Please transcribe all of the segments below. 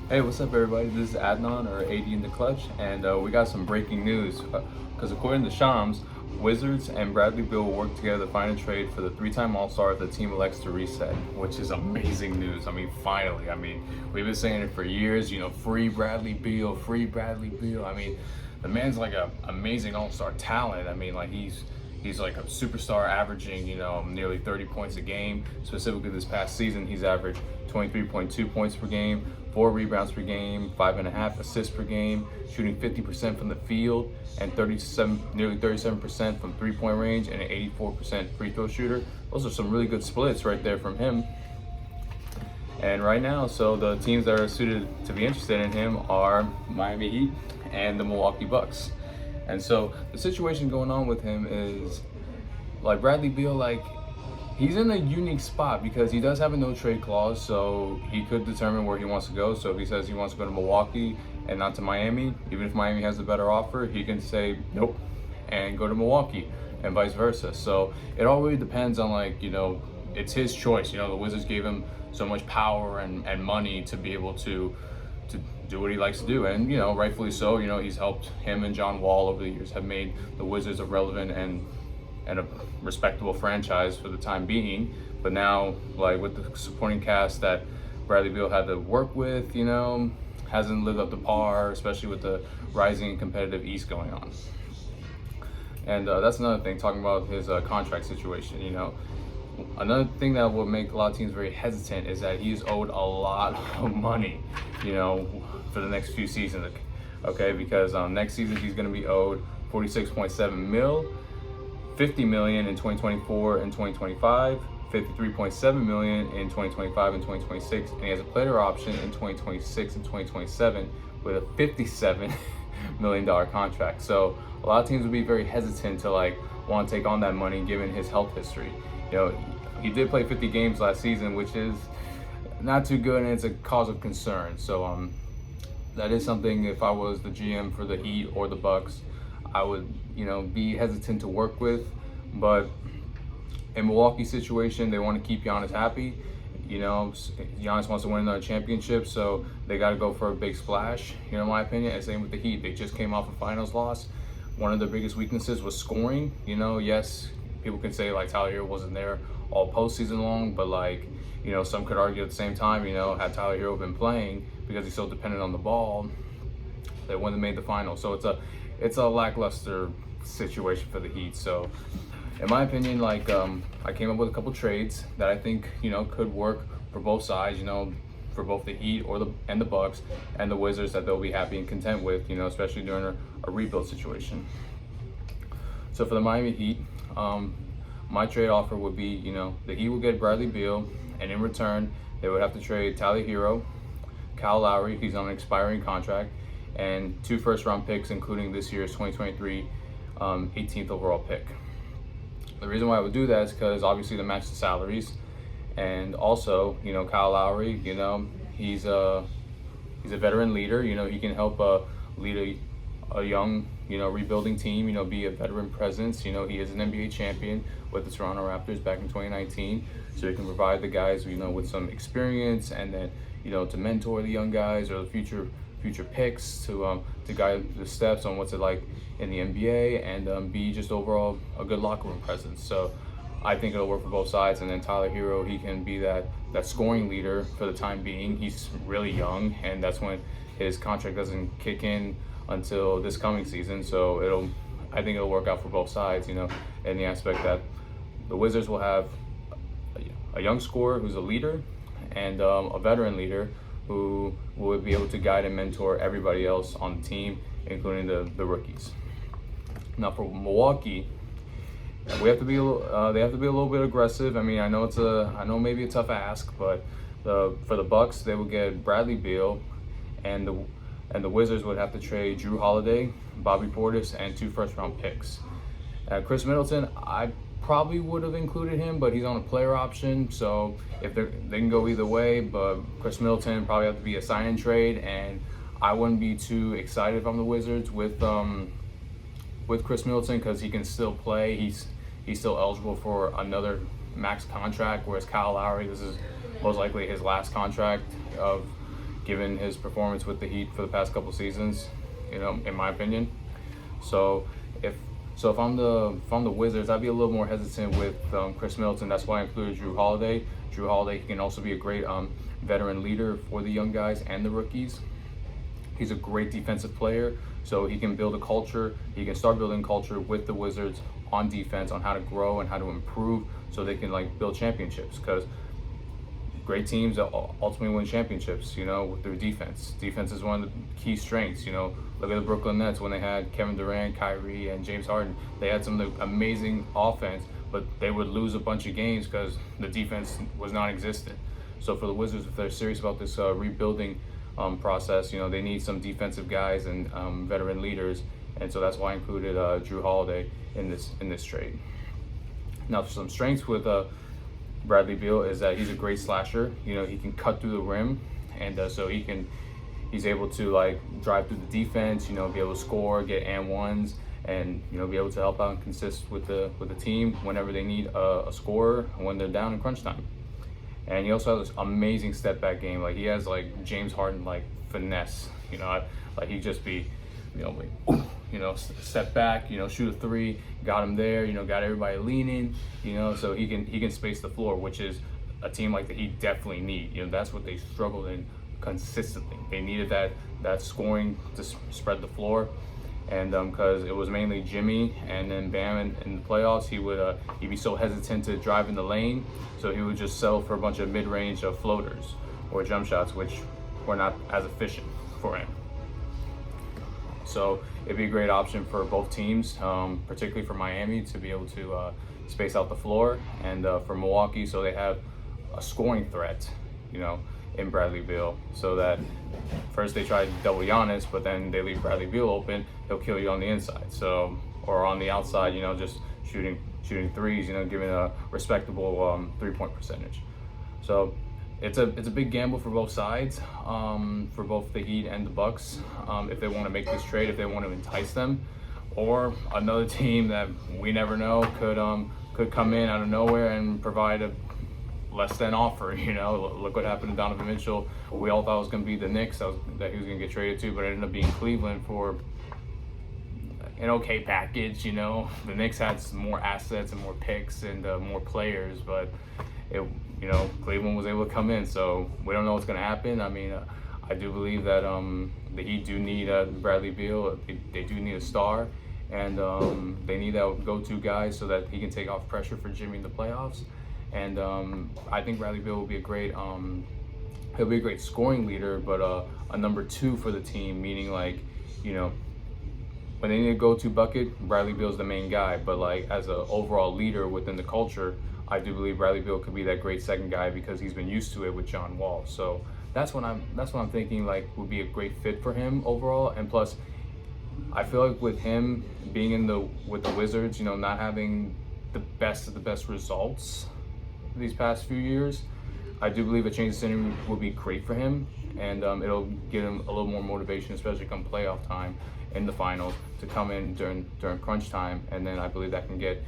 Hey, what's up, everybody? This is Adnan, or AD in the Clutch, and we got some breaking news. Because according to Shams, Wizards and Bradley Beal will work together to find a trade for the three-time All-Star if the team elects to reset, which is amazing news. I mean, finally. I mean, we've been saying it for years. Free Bradley Beal, free Bradley Beal. I mean, the man's like a amazing All-Star talent. I mean, like he's like a superstar, averaging nearly 30 points a game. Specifically this past season, he's averaged 23.2 points per game, 4 rebounds per game, 5.5 assists per game, shooting 50% from the field and nearly 37% from three-point range, and an 84% free throw shooter. Those are some really good splits right there from him. And right now, so the teams that are suited to be interested in him are Miami Heat and the Milwaukee Bucks. And so the situation going on with him is, like, Bradley Beal, like, he's in a unique spot because he does have a no trade clause, so he could determine where he wants to go. So if he says he wants to go to Milwaukee and not to Miami, even if Miami has a better offer, he can say nope and go to Milwaukee, and vice versa. So it all really depends on, like, it's his choice. The Wizards gave him so much power and money to be able to do what he likes to do, and rightfully so. He's helped him and John Wall over the years, have made the Wizards a relevant and a respectable franchise for the time being. But now, like, with the supporting cast that Bradley Beal had to work with, hasn't lived up to par, especially with the rising and competitive East going on. And that's another thing, talking about his contract situation. Another thing that will make a lot of teams very hesitant is that he's owed a lot of money, for the next few seasons. Okay, because next season he's going to be owed 46.7 mil, 50 million in 2024 and 2025, 53.7 million in 2025 and 2026, and he has a player option in 2026 and 2027 with a $57 million contract. So a lot of teams would be very hesitant to, like, want to take on that money given his health history. He did play 50 games last season, which is not too good, and it's a cause of concern. So that is something, if I was the GM for the Heat or the Bucks, I would, be hesitant to work with. But in Milwaukee's situation, they want to keep Giannis happy. Giannis wants to win another championship, so they got to go for a big splash, in my opinion. And same with the Heat. They just came off a finals loss. One of their biggest weaknesses was scoring. Yes, people can say, like, Tyler Hero wasn't there all postseason long, but, like, some could argue at the same time, had Tyler Hero been playing, because he's so dependent on the ball, they wouldn't have made the finals. So it's a lackluster situation for the Heat. So in my opinion, like, I came up with a couple trades that I think could work for both sides, for both the Heat and the Bucks and the Wizards, that they'll be happy and content with, especially during a rebuild situation. So for the Miami Heat, my trade offer would be, the Heat will get Bradley Beal, and in return they would have to trade Tyler Hero, Kyle Lowry, he's on an expiring contract, and 2 first-round picks, including this year's 2023 18th overall pick. The reason why I would do that is because, obviously, to match the salaries, and also, Kyle Lowry, he's a veteran leader. He can help lead a young, rebuilding team. Be a veteran presence. He is an NBA champion with the Toronto Raptors back in 2019, so he can provide the guys, with some experience, and then, to mentor the young guys or the future picks, to guide the steps on what's it like in the NBA, and be just overall a good locker room presence. So I think it'll work for both sides. And then Tyler Hero, he can be that scoring leader for the time being. He's really young, and that's when his contract doesn't kick in until this coming season. So I think it'll work out for both sides, in the aspect that the Wizards will have a young scorer who's a leader, and a veteran leader who will be able to guide and mentor everybody else on the team, including the rookies. Now for Milwaukee, they have to be a little bit aggressive. I mean, I know maybe a tough ask, but for the Bucks, they will get Bradley Beal, and the Wizards would have to trade Drew Holiday, Bobby Portis, and 2 first-round picks. Chris Middleton, I probably would have included him, but he's on a player option, so if they can go either way. But Chris Middleton probably have to be a sign and trade, and I wouldn't be too excited if I'm the Wizards with Chris Middleton, because he can still play. He's still eligible for another max contract, whereas Kyle Lowry, this is most likely his last contract of given his performance with the Heat for the past couple seasons, in my opinion. So if I'm the Wizards, I'd be a little more hesitant with Chris Middleton. That's why I included Drew Holiday. Drew Holiday can also be a great veteran leader for the young guys and the rookies. He's a great defensive player, so he can build a culture. He can start building culture with the Wizards on defense, on how to grow and how to improve, so they can build championships. Because great teams ultimately win championships, with their defense. Defense is one of the key strengths. Look at the Brooklyn Nets when they had Kevin Durant, Kyrie, and James Harden. They had some of the amazing offense, but they would lose a bunch of games because the defense was non-existent. So for the Wizards, if they're serious about this rebuilding process, they need some defensive guys and veteran leaders, and so that's why I included Drew Holiday in this trade. Now, for some strengths with Bradley Beal is that he's a great slasher. He can cut through the rim, and so he's able to drive through the defense. Be able to score, get and ones, and be able to help out and consist with the team whenever they need a scorer when they're down in crunch time. And he also has this amazing step back game. He has James Harden finesse. He'd just be, step back, shoot a three, got him there, got everybody leaning, so he can space the floor, which is a team like the Heat definitely need. That's what they struggled in consistently. They needed that scoring to spread the floor. And because it was mainly Jimmy and then Bam in the playoffs, he'd be so hesitant to drive in the lane, so he would just settle for a bunch of mid-range floaters or jump shots, which were not as efficient for him. So it'd be a great option for both teams, particularly for Miami to be able to space out the floor, and for Milwaukee, so they have a scoring threat, in Bradley Beal, so that first they try to double Giannis, but then they leave Bradley Beal open, he'll kill you on the inside. So, or on the outside, just shooting threes, giving a respectable 3-point percentage. So it's a big gamble for both sides, for both the Heat and the Bucks, if they want to make this trade, if they want to entice them, or another team that we never know could come in out of nowhere and provide a less than offer. Look what happened to Donovan Mitchell. We all thought it was going to be the Knicks that he was going to get traded to, but it ended up being Cleveland for an okay package. The Knicks had some more assets and more picks and more players, but Cleveland was able to come in. So we don't know what's going to happen. I mean, I do believe that the Heat do need Bradley Beal. They do need a star, and they need that go-to guy so that he can take off pressure for Jimmy in the playoffs. And I think Bradley Beal will be a great scoring leader, but a number two for the team, meaning when they need a go-to bucket, Bradley Beal's the main guy. But as an overall leader within the culture, I do believe Bradley Beal could be that great second guy because he's been used to it with John Wall. So that's what I'm thinking would be a great fit for him overall. And plus, I feel like with him being with the Wizards, not having the best of the best results these past few years, I do believe a change of scenery will be great for him, and it'll give him a little more motivation, especially come playoff time in the finals, to come in during crunch time, and then I believe that can get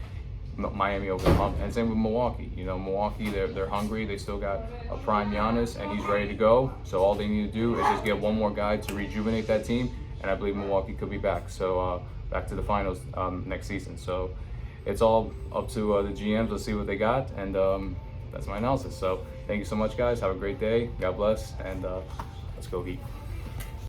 Miami over the hump. And same with Milwaukee. Milwaukee, they're hungry. They still got a prime Giannis, and he's ready to go. So all they need to do is just get one more guy to rejuvenate that team, and I believe Milwaukee could be back. So back to the finals next season. So it's all up to the GMs. Let's see what they got, and that's my analysis. So thank you so much, guys. Have a great day. God bless, and let's go Heat.